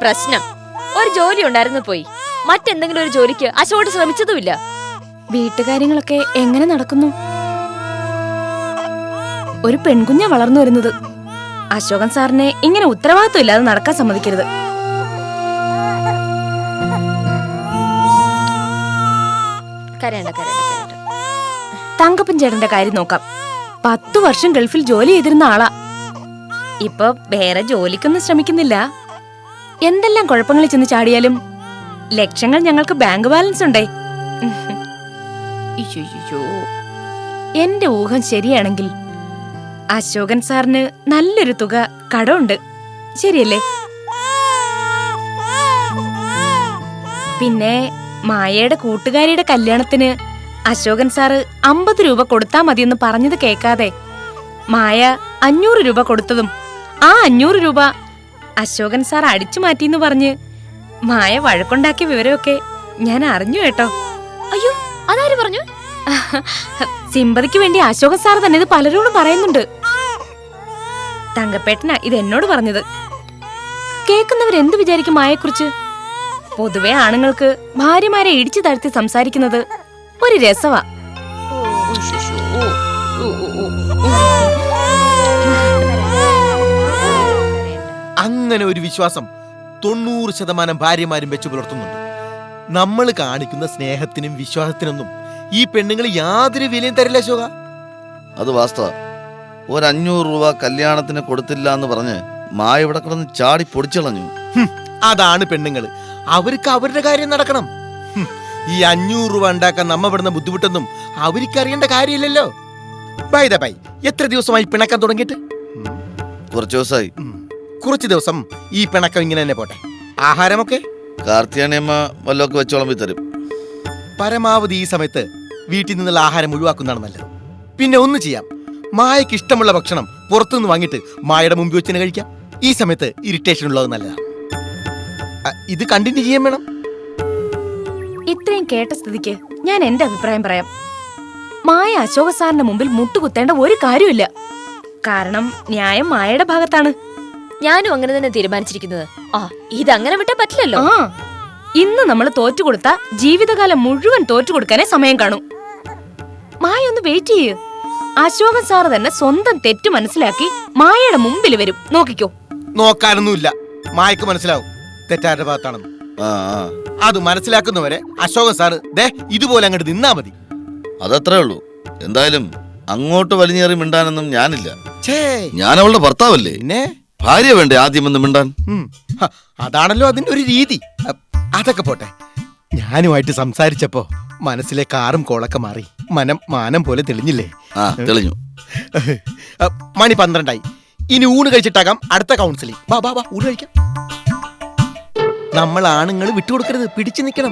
പ്രശ്നം ഒരു ജോലി ഉണ്ടായിരുന്നു പോയി. മറ്റെന്തെങ്കിലും ഒരു ജോലിക്ക് അശോക് ശ്രമിച്ചതുമില്ല. വീട്ടുകാര്യങ്ങളൊക്കെ എങ്ങനെ നടക്കുന്നു? ഒരു പെൺകുഞ്ഞ വളർന്നു വരുന്നത്. അശോകൻ സാറിനെ ഇങ്ങനെ ഉത്തരവാദിത്വം ഇല്ലാതെ നടക്കാൻ സമ്മതിക്കരുത്. തങ്കപ്പൻ ചേട്ടന്റെ കാര്യം നോക്കാം. 10 വർഷം ഗൾഫിൽ ജോലി ചെയ്തിരുന്ന ആളാ. ഇപ്പൊ വേറെ ജോലിക്കൊന്നും ശ്രമിക്കുന്നില്ല. എന്തെല്ലാം കുഴപ്പങ്ങളിൽ ചെന്ന് ചാടിയാലും ലക്ഷങ്ങൾ ഞങ്ങൾക്ക് ബാങ്ക് ബാലൻസ് ഉണ്ടേ. എന്റെ ഊഹം ശരിയാണെങ്കിൽ അശോകൻ സാറിന് നല്ലൊരു തുക കടമുണ്ട്. ശരിയല്ലേ? പിന്നെ മായയുടെ കൂട്ടുകാരിയുടെ കല്യാണത്തിന് അശോകൻ സാറ് 50 രൂപ കൊടുത്താ മതിയെന്ന് പറഞ്ഞത് കേൾക്കാതെ മായ 500 രൂപ കൊടുത്തതും ആ 500 രൂപ അശോകൻ സാർ അടിച്ചു മാറ്റിന്ന് പറഞ്ഞ് മായ വഴക്കുണ്ടാക്കിയ വിവരമൊക്കെ ഞാൻ അറിഞ്ഞു കേട്ടോ. അയ്യോ, അതാര് പറഞ്ഞു? സിമ്പതിക്ക് വേണ്ടി അശോകൻ സാർ തന്നെ ഇത് പലരോടും പറയുന്നുണ്ട്. തങ്കപ്പേട്ടനാ ഇത് എന്നോട് പറഞ്ഞത്. കേൾക്കുന്നവരെന്ത് വിചാരിക്കും മായെക്കുറിച്ച്? പൊതുവെ ആണുങ്ങൾക്ക് ഭാര്യമാരെ ഇടിച്ചു താഴ്ത്തി സംസാരിക്കുന്നത് ഒരു രസവാ. അങ്ങനെ ഒരു വിശ്വാസം 90% ഭാര്യമാരും വെച്ചു പുലർത്തുന്നുണ്ട്. നമ്മൾ കാണിക്കുന്ന സ്നേഹത്തിനും വിശ്വാസത്തിനൊന്നും ഈ പെണ്ണുങ്ങൾ യാതൊരു വിലയും തരില്ല ശോക. അത് വാസ്തവ. ഒരു 500 രൂപ കല്യാണത്തിന് കൊടുത്തില്ല എന്ന് പറഞ്ഞ് മായ ഇവിടെ കിടന്ന് ചാടി പൊടിച്ചളഞ്ഞു. അതാണ് പെണ്ണുങ്ങള്. അവർക്ക് അവരുടെ കാര്യം നടക്കണം. ഈ 500 രൂപ ഉണ്ടാക്കാൻ നമ്മ പെടുന്ന ബുദ്ധിമുട്ടൊന്നും അവർക്ക് അറിയേണ്ട കാര്യമില്ലല്ലോ. ബൈ ദ ബൈ, എത്ര ദിവസമായി പിണക്കം തുടങ്ങിയിട്ട്? കുറച്ചു ദിവസമായി. കുറച്ചു ദിവസം ഈ പിണക്കം ഇങ്ങനെ തന്നെ പോട്ടെ. ആഹാരമൊക്കെ കാർത്തിയാനിയമ്മ വല്ലതൊക്കെ വെച്ചോളമ്പി തരും. പരമാവധി ഈ സമയത്ത് വീട്ടിൽ നിന്നുള്ള ആഹാരം ഒഴിവാക്കുന്നതാണ് നല്ലത്. പിന്നെ ഒന്ന് ചെയ്യാം, മായക്ക് ഇഷ്ടമുള്ള ഭക്ഷണം പുറത്തുനിന്ന് വാങ്ങിയിട്ട് മായയുടെ മുമ്പിൽ വെച്ച് തന്നെ കഴിക്കാം. ഈ സമയത്ത് ഇറിറ്റേഷൻ ഉള്ളത് നല്ലതാണ്. ഇത് കണ്ടിന്യൂ ചെയ്യാൻ വേണം. ഇത്രയും കേട്ട സ്ഥിതിക്ക് ഞാൻ എന്റെ അഭിപ്രായം പറയാം. മായ അശോക സാറിന്റെ മുമ്പിൽ മുട്ടുകുത്തേണ്ട ഒരു കാര്യമില്ല. കാരണം ന്യായം മായയുടെ ഭാഗത്താണ്. ഞാനും അങ്ങനെ തന്നെ തീരുമാനിച്ചിരിക്കുന്നത്. ഇതങ്ങനെ വിട്ടാ പറ്റില്ലല്ലോ. ഇന്ന് നമ്മൾ തോറ്റുകൊടുത്ത ജീവിതകാലം മുഴുവൻ തോറ്റുകൊടുക്കാനേ സമയം കാണും. മായ ഒന്ന് വെയിറ്റ് ചെയ്യ്. അശോകൻ സാറ് തന്നെ സ്വന്തം തെറ്റ് മനസ്സിലാക്കി മായയുടെ മുമ്പിൽ വരും. നോക്കിക്കോ. നോക്കാനൊന്നുമില്ല, മായക്ക് മനസ്സിലാവും തെറ്റാരുടെ ഭാഗത്താണെന്ന്. അത് മനസ്സിലാക്കുന്നവരെ അശോകൻ സാറ് ഇതുപോലെ അങ്ങോട്ട് നിന്നാ മതി. അതത്രേ ഉള്ളൂ. എന്തായാലും അങ്ങോട്ട് വലിഞ്ഞേറി മിണ്ടാനൊന്നും ഞാനില്ല. ഞാൻ അവളുടെ ഭർത്താവല്ലേ, ഭാര്യ വേണ്ടേ ആദ്യം ഒന്ന് മിണ്ടാൻ? അതാണല്ലോ അതിന്റെ ഒരു രീതി. അതൊക്കെ പോട്ടെ, ഞാനുമായിട്ട് സംസാരിച്ചപ്പോ മനസ്സിലെ കാറും കോളൊക്കെ മാറി മാനം പോലെ തെളിഞ്ഞില്ലേ? തെളിഞ്ഞു. മണി 12ആയി. ഇനി ഊണ് കഴിച്ചിട്ടാകാം അടുത്ത കൗൺസിലിംഗ്. വാ ഊണ് കഴിക്കാം. നമ്മൾ ആണുങ്ങൾ വിട്ടുകൊടുക്കരുത്, പിടിച്ചു നിൽക്കണം.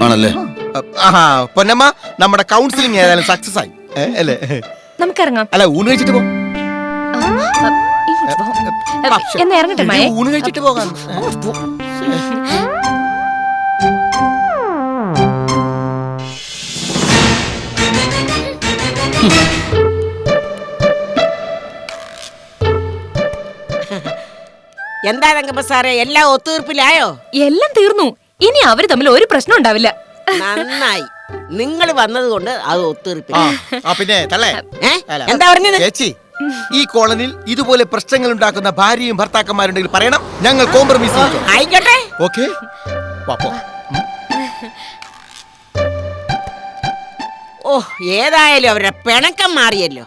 പൊന്നമ്മ, നമ്മുടെ കൗൺസിലിംഗ് ഏതായാലും സക്സസ് ആയി അല്ലേ? നമുക്കിറങ്ങാം. അല്ല, ഊണ് കഴിച്ചിട്ട് പോ. എന്നാ ഇറങ്ങട്ടെ മായ? ഊണ് കഴിച്ചിട്ട് പോകാം. എന്താ തങ്കപ്പ സാറേ, എല്ലാം ഒത്തുതീർപ്പിലായോ? എല്ലാം തീർന്നു. ഇനി അവര് തമ്മിൽ ഒരു പ്രശ്നം ഉണ്ടാവില്ല. നന്നായി, നിങ്ങൾ വന്നത് കൊണ്ട് അത് ഒത്തുതീർപ്പിലായി. പിന്നെ തള്ളേ, എന്താ പറഞ്ഞത്? ചേച്ചി, ഈ കോളനിയിൽ ഇതുപോലെ പ്രശ്നങ്ങൾ ഉണ്ടാക്കുന്ന ഭാര്യയും ഭർത്താക്കന്മാരുണ്ടെങ്കിൽ പറയണം, ഞങ്ങൾ കോംപ്രമൈസ് ആയിക്കോട്ടെ. ഓക്കെ. ഓ, ഏതായാലും അവരുടെ പിണക്കം മാറിയല്ലോ.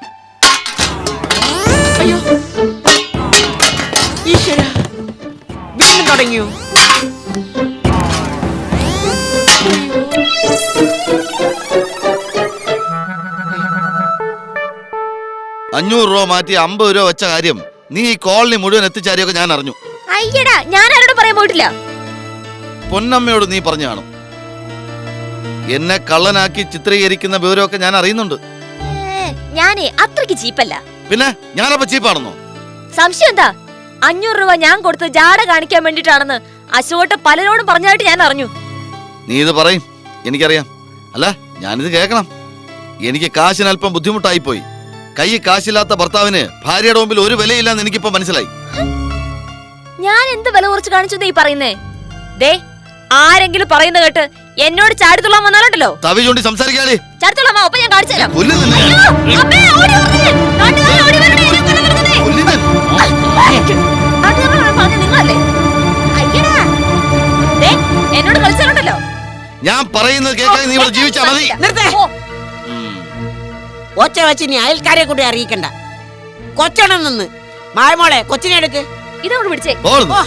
അയ്യോ ഈശ്വര, വീണ്ടും തുടങ്ങിയോ? 500 രൂപ മാറ്റി 50 രൂപ വെച്ച കാര്യം നീ ഈ കോളനി മുഴുവൻ എത്തിച്ചാരിയൊക്കെ ഞാൻ അറിഞ്ഞു. അയ്യടാ, ഞാൻ ആരോട് പറയാൻ പോയിട്ടില്ല. പൊന്നമ്മയോട് നീ പറഞ്ഞു കാണും. എന്നെ കള്ളനാക്കി ചിത്രീകരിക്കുന്ന വിവരമൊക്കെ ഞാൻ അറിയുന്നുണ്ട്. ഞാനേ അത്രയ്ക്ക് ചീപ്പല്ല. പിന്നെ ഞാനപ്പോ ചീപ്പാണെന്നോ? സംശയം എന്താ? 500 രൂപ ഞാൻ കൊടുത്ത് ജാട കാണിക്കാൻ വേണ്ടിട്ടാണെന്ന് അശോക് പലരോടും പറഞ്ഞായിട്ട് ഞാൻ അറിഞ്ഞു. നീ ഇത് പറയും, എനിക്കറിയാം. അല്ല, ഞാനിത് കേൾക്കണം. എനിക്ക് കാശിന് അല്പം ബുദ്ധിമുട്ടായി പോയി. കൈ കാശില്ലാത്ത ഭർത്താവിന് ഭാര്യയുടെ മുമ്പിൽ ഒരു വിലയില്ലാന്ന് എനിക്കിപ്പോ മനസ്സിലായി. ഞാൻ എന്ത് വില കുറച്ച് കാണിച്ചു നീ പറയുന്നേ? ദേ, ആരെങ്കിലും പറയുന്ന കേട്ട് എന്നോട് ചാടിത്തുള്ളാൻ വന്നാലുണ്ടല്ലോ. തവി ചൂണ്ടി സംസാരിക്കാതെ. ചാടിത്തുള്ളാമോ? അപ്പൊ ഞാൻ കാണിച്ചു തരാം. കൊല്ലും നിന്നെ. അയ്യോ, അമ്മേ, ഓടി വരണേ. നാട്ടുകാരെ ഓടി വരണേ, എന്നെ കൊല്ലാൻ വരുന്നതേ. കൊല്ലും ഞാൻ. നാട്ടുകാരോട് പറഞ്ഞ നിങ്ങളല്ലേ? അയ്യടാ. ദേ, എന്നോട് കളിച്ചാലുണ്ടല്ലോ. ഞാൻ പറയുന്നത് കേൾക്കാൻ നീ ഇവിടെ ജീവിച്ചാ മതി. നിർത്തേ. ഒച്ച വെച്ച് ഇനി അയൽക്കാരെ കൂടി അറിയിക്കണ്ട. കൊച്ചണം നിന്ന് മായമോളെ കൊച്ചിനെ എടുക്ക്. ഇതോട് പിടിച്ചേ. പോടുന്നു. ഓ,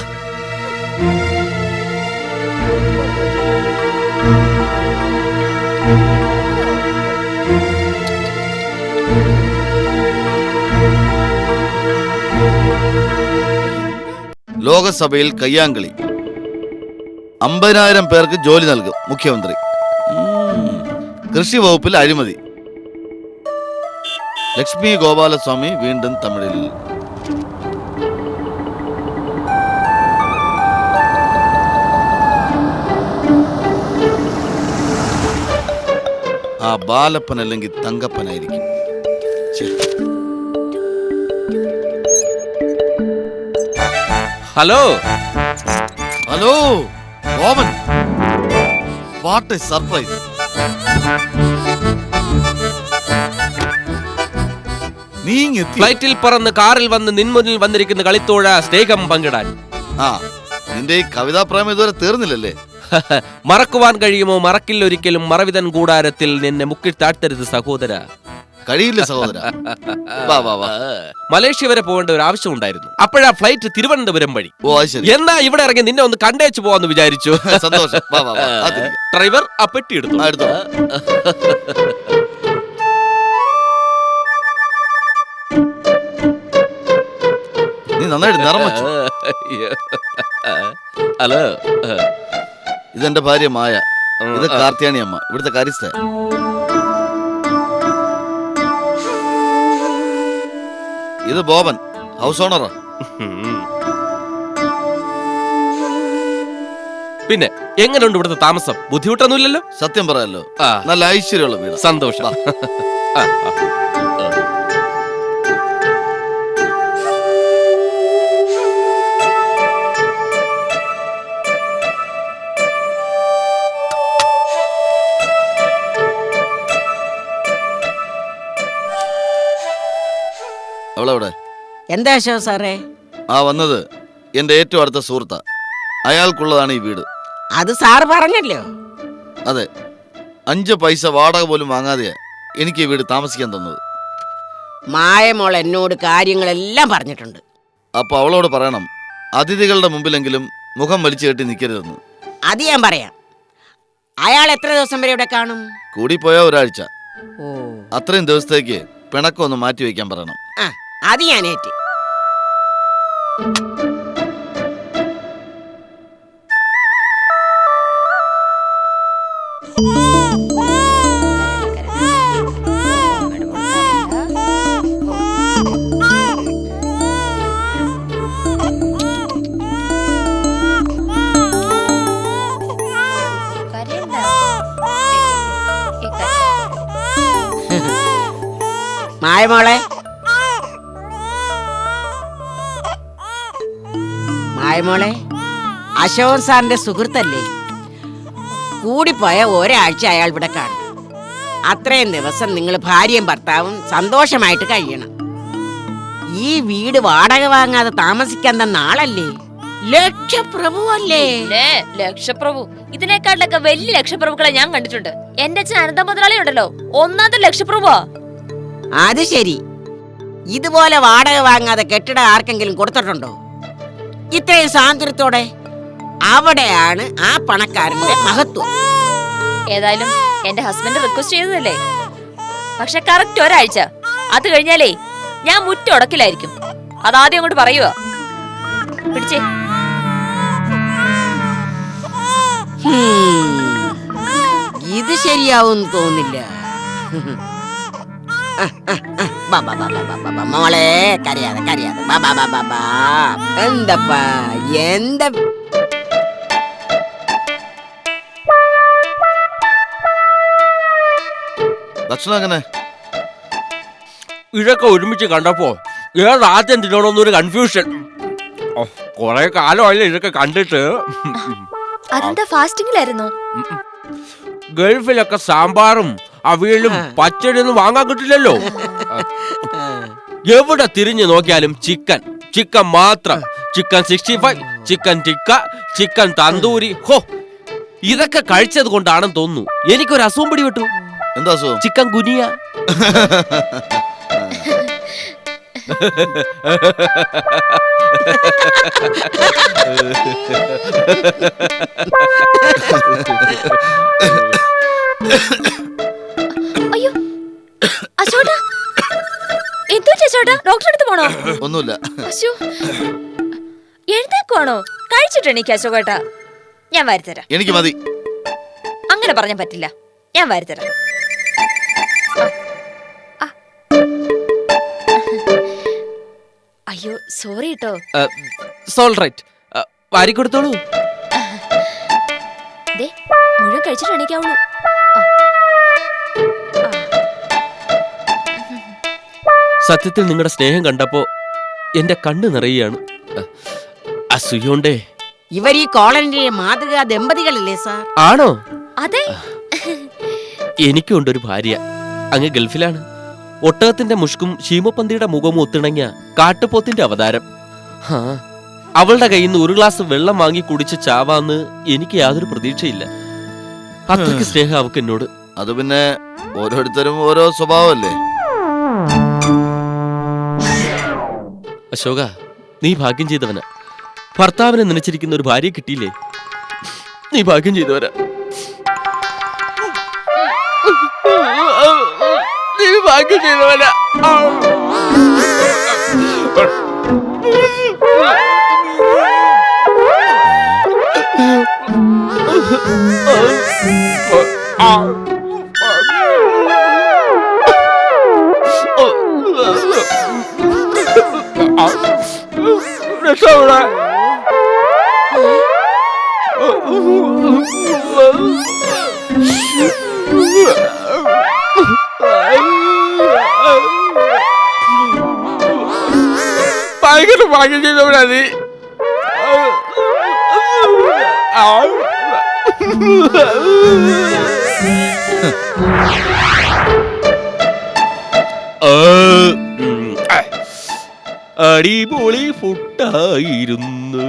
ലോകസഭയിൽ കയ്യാങ്കളി. 50,000 പേർക്ക് ജോലി നൽകും മുഖ്യമന്ത്രി. കൃഷി വകുപ്പിൽ അഴിമതി. ലക്ഷ്മി ഗോപാലസ്വാമി വീണ്ടും തമിഴിൽ. ആ ബാലപ്പൻ അല്ലെങ്കിൽ തങ്കപ്പനായിരിക്കും. ഛെ. Hello hello Oman, what a surprise. നീ ഇങ്ങെത്തി. ഫ്ലൈറ്റിൽ പറന്ന് കാറിൽ വന്ന് നിൻമുന്നിൽ വന്നിരിക്കുന്ന കളിത്തോഴ സ്നേഹം പങ്കിടാൻ. ആ, നിന്റെ ഈ കവിതാ പ്രേമം ഇതുവരെ തീർന്നില്ലല്ലേ? മറക്കുവാൻ കഴിയുമോ? മറക്കില്ല ഒരിക്കലും. മറവിതൻ കൂടാരത്തിൽ നിന്നെ മുക്കിൽ താഴ്ത്തരുത് സഹോദര. കഴിയില്ല സഹോദര. വാ വാ വാ. മലേഷ്യ വരെ പോകേണ്ട ഒരു ആവശ്യം ഉണ്ടായിരുന്നു. അപ്പോഴാ ഫ്ലൈറ്റ് തിരുവനന്തപുരം വഴി. ഓ അത് ശരി. എന്നാ ഇവിടെ ഇറങ്ങി നിന്നെ ഒന്ന് കണ്ടേച്ചു പോവാന്ന് വിചാരിച്ചു. സന്തോഷം. വാ വാ വാ. അതിരിക്ക. ഡ്രൈവർ ആ പെട്ടി എടുത്തു. ആ, എടുത്തോ. നീ നന്നായിട്ട് നിറം വെച്ചു. ഹലോ, ഇതെന്റെ ഭാര്യ മായ. ഇത് കാർത്തിയാണി അമ്മ, ഇവിടുത്തെ കാര്യസ്ഥ. ഇത് ബോബൻ, ഹൗസ് ഓണറാ. പിന്നെ എങ്ങനെയുണ്ട് ഇവിടുത്തെ താമസം? ബുദ്ധിമുട്ടൊന്നുമില്ലല്ലോ? സത്യം പറയാലോ, ആ. നല്ല ഐശ്വര്യമുള്ള വീട്. സന്തോഷം. ആ, ആ. അവളെവിടെ? എന്താ അശോക് സാറേ? ആ വന്നത് എന്റെ ഏറ്റവും അടുത്ത സുഹൃത്താ. അയാൾക്കുള്ളതാണ് ഈ വീട്. അത് സാറ് പറഞ്ഞല്ലോ. അതെ, 5 പൈസ വാടക പോലും വാങ്ങാതെയാ എനിക്ക് ഈ വീട് താമസിക്കാൻ തന്നത്. മായമോൾ എന്നോട് കാര്യങ്ങളെല്ലാം പറഞ്ഞിട്ടുണ്ട്. അപ്പൊ അവളോട് പറയണം, അതിഥികളുടെ മുമ്പിലെങ്കിലും മുഖം വലിച്ചു കെട്ടി നിൽക്കരുതെന്ന്. അത് ഞാൻ പറയാം. അയാൾ എത്ര ദിവസം വരെ ഇവിടെ കാണും? കൂടിപ്പോയാ ഒരാഴ്ച. ഓ, അത്രയും ദിവസത്തേക്ക് പിണക്കം ഒന്ന് മാറ്റി വയ്ക്കാൻ പറയണം. ആ, അത് ഞാൻ ഏറ്റ്. മായമോളെ, മായമോളെ, അശോകൻ സാറിന്റെ സുഹൃത്തല്ലേ? കൂടിപ്പോയ ഒരാഴ്ച അയാൾ ഇവിടെ കാണും. അത്രയും ദിവസം നിങ്ങൾ ഭാര്യയും ഭർത്താവും സന്തോഷമായിട്ട് കഴിയണം. ഈ വീട് വാടക വാങ്ങാതെ താമസിക്കാൻ തന്ന ആളല്ലേ? ലക്ഷപ്രഭു അല്ലേ? ലക്ഷപ്രഭു, ഇതിനേക്കാളിലൊക്കെ വലിയ ലക്ഷപ്രഭുക്കളെ ഞാൻ കണ്ടിട്ടുണ്ട്. എന്റെ അച്ഛൻ അനന്ത മുതലാളി ഉണ്ടല്ലോ, ഒന്നാമത്തെ ലക്ഷപ്രഭുവാ. അത് ശരി. ഇതുപോലെ വാടക വാങ്ങാതെ കെട്ടിടം ആർക്കെങ്കിലും കൊടുത്തിട്ടുണ്ടോ? ഇത്രയും സ്വാതന്ത്ര്യത്തോടെ? അവിടെയാണ് ആ പണക്കാരന്റെ മഹത്വം. ഏതായാലും എന്റെ ഹസ്ബൻഡ് റിക്വസ്റ്റ് ചെയ്തതല്ലേ. പക്ഷെ കറക്റ്റ് ഒരാഴ്ച. അത് കഴിഞ്ഞാലേ ഞാൻ മുറ്റുടക്കിലായിരിക്കും. അതാദ്യം അങ്ങോട്ട് പറയുക. പിടിച്ചേ. ഇത് ശരിയാവും തോന്നില്ല. മോളെ കരയാതെ കരയാതെ. എന്തപ്പാ എന്താ? ഭക്ഷണം എങ്ങനെ? ഇതൊക്കെ ഒരുമിച്ച് കണ്ടപ്പോ ഏതാദ്യം തിന്നണമെന്നൊരു കൺഫ്യൂഷൻ. കൊറേ കാലമല്ലേ ഇതൊക്കെ കണ്ടിട്ട്. അതെന്താ ഫാസ്റ്റിംഗിലായിരുന്നു? ഗൾഫിലൊക്കെ സാമ്പാറും അവിയലും പച്ചടിയൊന്നും വാങ്ങാൻ കിട്ടില്ലല്ലോ. എവിടെ തിരിഞ്ഞു നോക്കിയാലും ചിക്കൻ, ചിക്കൻ മാത്രം. Chicken 65, chicken tikka, chicken tandoori. ഹോ, ഇതൊക്കെ കഴിച്ചത് കൊണ്ടാണെന്ന് തോന്നുന്നു എനിക്കൊരു അസുഖം പിടിപെട്ടു. എന്താ അസുഖം? ചിക്കൻ ഗുനിയ. അയ്യോ അശോട്ടാ, എന്തോ ചേച്ചോട്ടാ, ഡോക്ടറെ അടുത്ത് പോണോ? ഒന്നുമില്ല. അശോ, എഴുന്നേക്കുവാണോ? കഴിച്ചിട്ടെണീക്ക് അശോകേട്ടാ, ഞാൻ വാരിത്തരാം. എനിക്ക് മതി. അങ്ങനെ പറഞ്ഞാൽ പറ്റില്ല, ഞാൻ വാരിത്തരാം. അയ്യോ സോറി കേട്ടോ. വാരി കൊടുത്തോളൂ. ദേ, മുഴുവൻ കഴിച്ചിട്ട് എണീക്കാവുള്ളൂ. സത്യത്തിൽ നിങ്ങളുടെ സ്നേഹം കണ്ടപ്പോ എന്റെ കണ്ണ് നിറയുകയാണ്. അസൂയോണ്ടേ. ഇവർ ഈ കോളനിയിലെ മാതൃകാ ദമ്പതികളല്ലേ സാർ? ആണോ? അതെ. എനിക്കുണ്ടൊരു ഭാര്യ, അങ്ങ് ഗൾഫിലാണ്. ഒട്ടകത്തിന്റെ മുഷ്കും ശീമപ്പന്തിയുടെ മുഖവും ഒത്തിണങ്ങിയ കാട്ടുപോത്തിന്റെ അവതാരം. അവളുടെ കയ്യിൽ നിന്ന് ഒരു ഗ്ലാസ് വെള്ളം വാങ്ങി കുടിച്ച് ചാവാന്ന് എനിക്ക് യാതൊരു പ്രതീക്ഷയില്ല. അത്രയ്ക്ക് സ്നേഹം അവക്ക് എന്നോട്. അത് പിന്നെ ഓരോരുത്തരും ഓരോ സ്വഭാവമല്ലേ. അശോക, നീ ഭാഗ്യം ചെയ്തവനാ. ഭർത്താവിനെ നനച്ചിരിക്കുന്ന ഒരു ഭാര്യയെ കിട്ടിയില്ലേ? നീ ഭാഗ്യം ചെയ്തവനാ. നീ ഭാഗ്യം ചെയ്തവനാ. ഭയങ്കര ഭാഗ്യം ചെയ്തവനാ നീ. അടിപൊളി ഫുഡായിരുന്നു.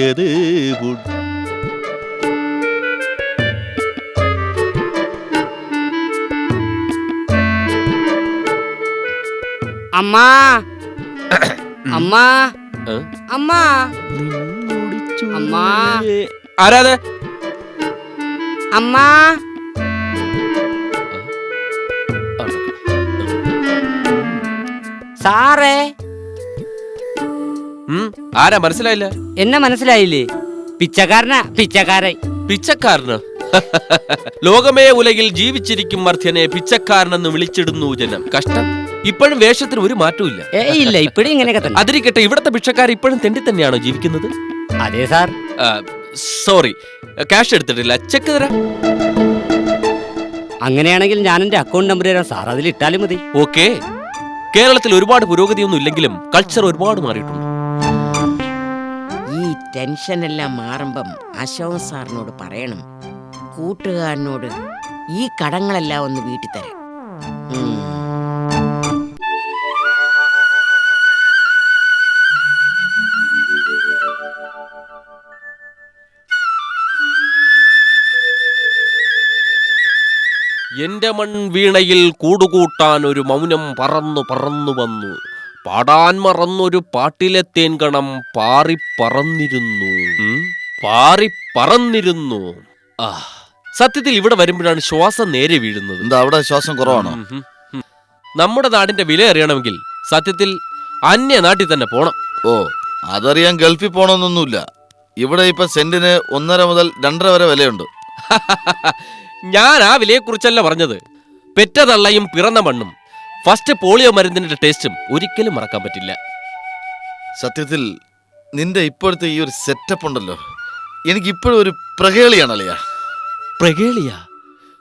ഏത് ഫുഡ്? അമ്മാ, അമ്മാ, അമ്മാ, അമ്മാ. ആരാത്? അമ്മാ. സാറേ. ആരാ? മനസ്സിലായില്ല. എന്നെ മനസ്സിലായില്ലേ? പിച്ചക്കാരനാ, പിച്ചക്കാരൻ. പിച്ചക്കാരനോ? ലോകമേ ഉലകിൽ ജീവിച്ചിരിക്കും മർത്യനെ പിച്ചക്കാരനെന്ന് വിളിച്ചിടുന്നു ജനം. കഷ്ടം. ഇപ്പോഴും വേഷത്തിന് ഒരു മാറ്റവും ഇല്ല. ഇല്ല, ഇപ്പോഴും ഇങ്ങനെയൊക്കെ തന്നെ. അതിരിക്കട്ടെ, ഇവിടത്തെ ഭിക്ഷക്കാർ ഇപ്പോഴും തെണ്ടി തന്നെയാണോ ജീവിക്കുന്നത്? അതെ സാർ. സോറി, ക്യാഷ് എടുത്തിട്ടില്ല, ചെക്ക് തരാം. അങ്ങനെയാണെങ്കിൽ ഞാൻ എന്റെ അക്കൗണ്ട് നമ്പർ തരാം സാർ, അതിൽ ഇട്ടാലും മതി. ഓക്കെ. കേരളത്തിൽ ഒരുപാട് പുരോഗതിയൊന്നും ഇല്ലെങ്കിലും കൾച്ചർ ഒരുപാട് മാറിയിട്ടുണ്ട്. ഈ ടെൻഷൻ എല്ലാം മാറുമ്പം അശോക് സാറിനോട് പറയണം, കൂട്ടുകാരനോട് ഈ കടങ്ങളെല്ലാം ഒന്ന് വീട്ടിൽ തരാം. എന്റെ മൺവീണയിൽ കൂടുകൂട്ടാൻ ഒരു മൗനം പറന്നു പറന്നു വന്നു. പാടാൻ മറന്നൊരു പാട്ടിലെ തേൻകണം പാറിപ്പറന്നിരുന്നു. പാറിപ്പറന്നിരുന്നു. സത്യത്തിൽ ഇവിടെ വരുമ്പോഴാണ് ശ്വാസം നേരെ വീഴുന്നത്. എന്താ അവിടെ ശ്വാസം കുറവാണോ? നമ്മുടെ നാടിന്റെ വില അറിയണമെങ്കിൽ സത്യത്തിൽ അന്യ നാട്ടിൽ തന്നെ പോണം. ഓ, അതറിയാൻ ഗൾഫിൽ പോണമെന്നൊന്നുമില്ല. ഇവിടെ ഇപ്പൊ സെന്റിന് 1.5 മുതൽ 2.5 വരെ വിലയുണ്ട്. ഞാൻ ആ വിലയെക്കുറിച്ചല്ല പറഞ്ഞത്. പെറ്റതള്ളയും പിറന്ന മണ്ണും ഫസ്റ്റ് പോളിയോ മരുന്നിന്റെ ടേസ്റ്റും ഒരിക്കലും മറക്കാൻ പറ്റില്ല. സത്യത്തിൽ നിന്റെ ഇപ്പോഴത്തെ ഈ ഒരു സെറ്റപ്പ് ഉണ്ടല്ലോ, എനിക്കിപ്പോഴും ഒരു പ്രകേളിയാണ് അളിയാ. പ്രകേളിയ?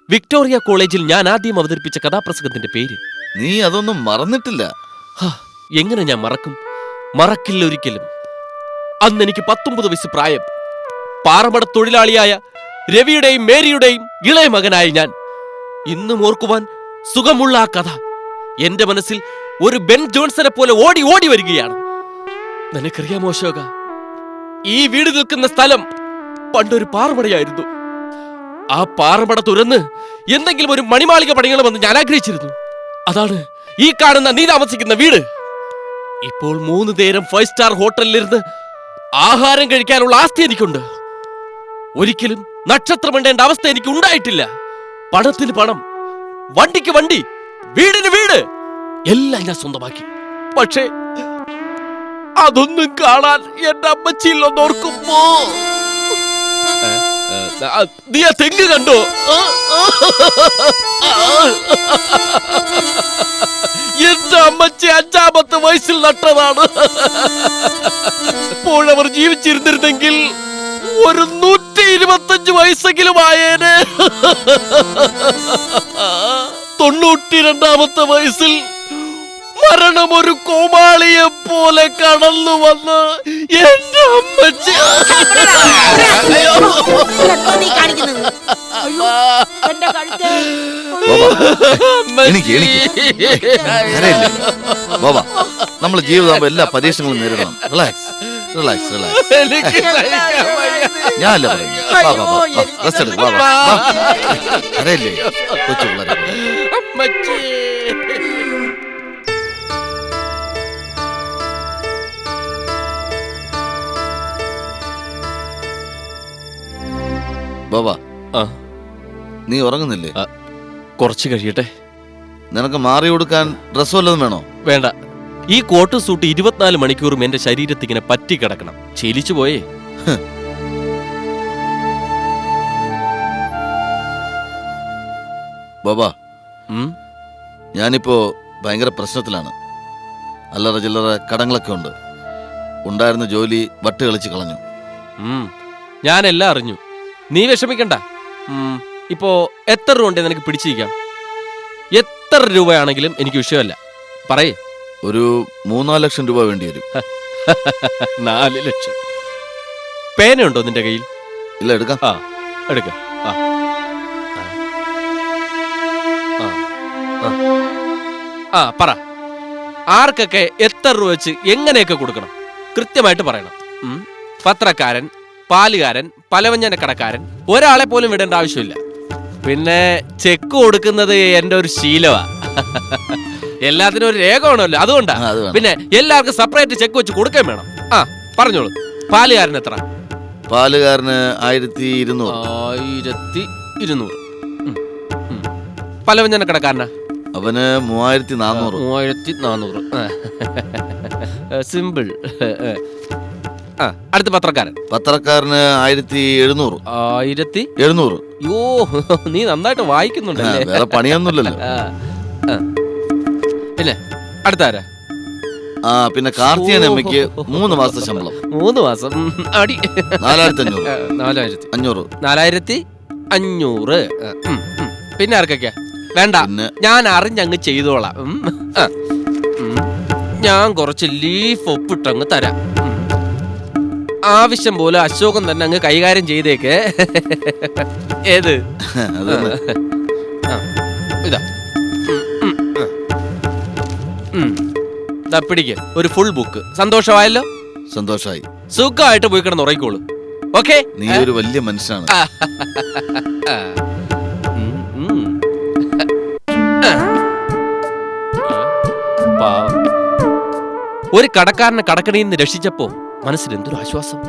വിക്ടോറിയ കോളേജിൽ ഞാൻ ആദ്യം അവതരിപ്പിച്ച കഥാപ്രസംഗത്തിന്റെ പേര്. നീ അതൊന്നും മറന്നിട്ടില്ല? എങ്ങനെ ഞാൻ മറക്കും? മറക്കില്ല ഒരിക്കലും. അന്ന് എനിക്ക് 19 വയസ്സ് പ്രായം. പാറമട തൊഴിലാളിയായ രവിയുടെയും മേരിയുടെയും ഇളയ മകനായ ഞാൻ. ഇന്നും ഓർക്കുവാൻ സുഖമുള്ള ആ കഥ എന്റെ മനസ്സിൽ ഒരു ബെൻ ജോൺസനെ പോലെ ഓടി ഓടി വരികയാണ്. നിനക്കറിയാമോ അശോക, ഈ വീട് നിൽക്കുന്ന സ്ഥലം പണ്ടൊരു പാറമടയായിരുന്നു. ആ പാറമട തുറന്ന് എന്തെങ്കിലും ഒരു മണിമാളിക പണിയണമെന്ന് ഞാൻ ആഗ്രഹിച്ചിരുന്നു. അതാണ് ഈ കാണുന്ന നീ താമസിക്കുന്ന വീട്. ഇപ്പോൾ 3 നേരം 5 സ്റ്റാർ ഹോട്ടലിലിരുന്ന് ആഹാരം കഴിക്കാനുള്ള ആസ്തി എനിക്കുണ്ട്. ഒരിക്കലും നക്ഷത്രം വേണ്ടേണ്ട അവസ്ഥ എനിക്ക് ഉണ്ടായിട്ടില്ല. പണത്തിന് പണം, വണ്ടിക്ക് വണ്ടി, വീടിന് വീട് എല്ലാം ഞാൻ സ്വന്തമാക്കി. പക്ഷേ അതൊന്നും കാണാൻ എന്റെ അമ്മച്ചിയിലൊന്ന് ഓർക്കുമ്പോ നീ ആ തെങ്ങ് കണ്ടോ? എന്റെ അമ്മച്ചി 5ാമത്തെ വയസ്സിൽ നട്ടതാണ്. ഇപ്പോഴവർ ജീവിച്ചിരുന്നിരുന്നെങ്കിൽ ഒരു 125 വയസ്സെങ്കിലും ആയേനെ. 92ാമത്തെ വയസ്സിൽ മരണം ഒരു കോമാളിയെ പോലെ കടന്നു വന്ന് എന്റെ അമ്മച്ചി എന്തോ നീ കാണിക്കുന്നത്? അയ്യോ, എന്റെ കഴുത്ത്. എനിക്ക് കരയില്ലേ ബാബാ, നമ്മൾ ജീവിതമാകുമ്പോ എല്ലാ പരീക്ഷണങ്ങളും നേരിടണം. Relax relax relax. എനിക്ക് സഹിക്കാൻ വയ്യ. ഞാനല്ല പറയുന്നത്. റെസ്റ്റ് എടുക്ക് ബാബാ. കരയില്ലേ കൊച്ചു പിള്ളേരെ. അമ്മച്ചി. ബാബാ, ആ, നീ ഉറങ്ങുന്നില്ലേ? കുറച്ച് കഴിയട്ടെ. നിനക്ക് മാറി കൊടുക്കാൻ ഡ്രസ് വല്ലതും വേണോ? വേണ്ട. ഈ കോട്ട് സൂട്ട് 24 മണിക്കൂറും എന്റെ ശരീരത്തിൽ ഇങ്ങനെ പറ്റി കിടക്കണം. ശീലിച്ചു പോയേ. ബാബാ, ഉം, ഞാനിപ്പോ ഭയങ്കര പ്രശ്നത്തിലാണ്. അല്ലറ ചില്ലറ കടങ്ങളൊക്കെ ഉണ്ട്. ഉണ്ടായിരുന്ന ജോലി വട്ട് കളിച്ച് കളഞ്ഞു. ഉം, ഞാനെല്ലാം അറിഞ്ഞു. നീ വിഷമിക്കണ്ട. ഇപ്പോ എത്ര രൂപ ഉണ്ടെന്ന് എനിക്ക് പിടിച്ചിരിക്കാം. എത്ര രൂപയാണെങ്കിലും എനിക്ക് വിഷയമല്ല. പറയേ. ഒരു 3-4 ലക്ഷം രൂപ വേണ്ടി വരും. 4 ലക്ഷം. പേനയുണ്ടോ നിന്റെ കയ്യിൽ? ഇല്ല, എടുക്കാം. ആ, എടുക്ക. ആ, ആ, പറ. ആർക്കൊക്കെ എത്ര രൂപ വെച്ച് എങ്ങനെയൊക്കെ കൊടുക്കണം കൃത്യമായിട്ട് പറയണം. പത്രക്കാരൻ, പാലുകാരൻ, പലവ്യഞ്ജനക്കടക്കാരൻ, ഒരാളെ പോലും വിടേണ്ട ആവശ്യമില്ല. പിന്നെ ചെക്ക് കൊടുക്കുന്നത് എന്റെ ഒരു ശീലമാ. എല്ലാത്തിനും ഒരു രേഖ വേണമല്ലോ, അതുകൊണ്ടാ. പിന്നെ എല്ലാവർക്കും സെപ്പറേറ്റ് ചെക്ക് വെച്ച് കൊടുക്കാൻ വേണം. ആ, പറഞ്ഞോളൂ. പാലുകാരൻ എത്ര? പാലുകാരന് 1200. 1200. പലവ്യഞ്ജനക്കടക്കാരനാ? അവന് 3400. 3400. സിമ്പിൾ. ആ, അടുത്ത പത്രക്കാരൻ? പത്രക്കാരന് 1700. 1700. യോ, നീ നന്നായിട്ട് വായിക്കുന്നുണ്ടല്ലേ. വേറെ പണിയൊന്നുമില്ലല്ലോ. പിന്നെ അടുത്ത ആരാ? ആ, പിന്നെ കാർത്തികൻ അമ്മയ്ക്ക് 3 മാസത്തെ ശമ്പളം. 3 മാസം അടി. 4500. 4500. പിന്നെ ആർക്കൊക്കെയാ? വേണ്ട, ഞാൻ അറിഞ്ഞങ്ങ് ചെയ്തോളാം. ഞാൻ കുറച്ച് ലീഫ് ഒപ്പിട്ടങ്ങ് തരാം. ആവശ്യം പോലെ അശോകൻ തന്നെ അങ്ങ് കൈകാര്യം ചെയ്തേക്ക്. ഏത്? ഇതാ. പിടിക്ക് ഒരു ഫുൾ ബുക്ക്. സന്തോഷമായല്ലോ? സന്തോഷമായി. സുഖമായിട്ട് പോയി കിടന്ന് ഉറങ്ങിക്കോളൂ. ഓക്കെ? നീ ഒരു വലിയ മനുഷ്യനാണ്. ഒരു കടക്കാരനെ കടക്കണിയിൽ നിന്ന് രക്ഷിച്ചപ്പോ മനസ്സിൽ എന്തൊരു ആശ്വാസം.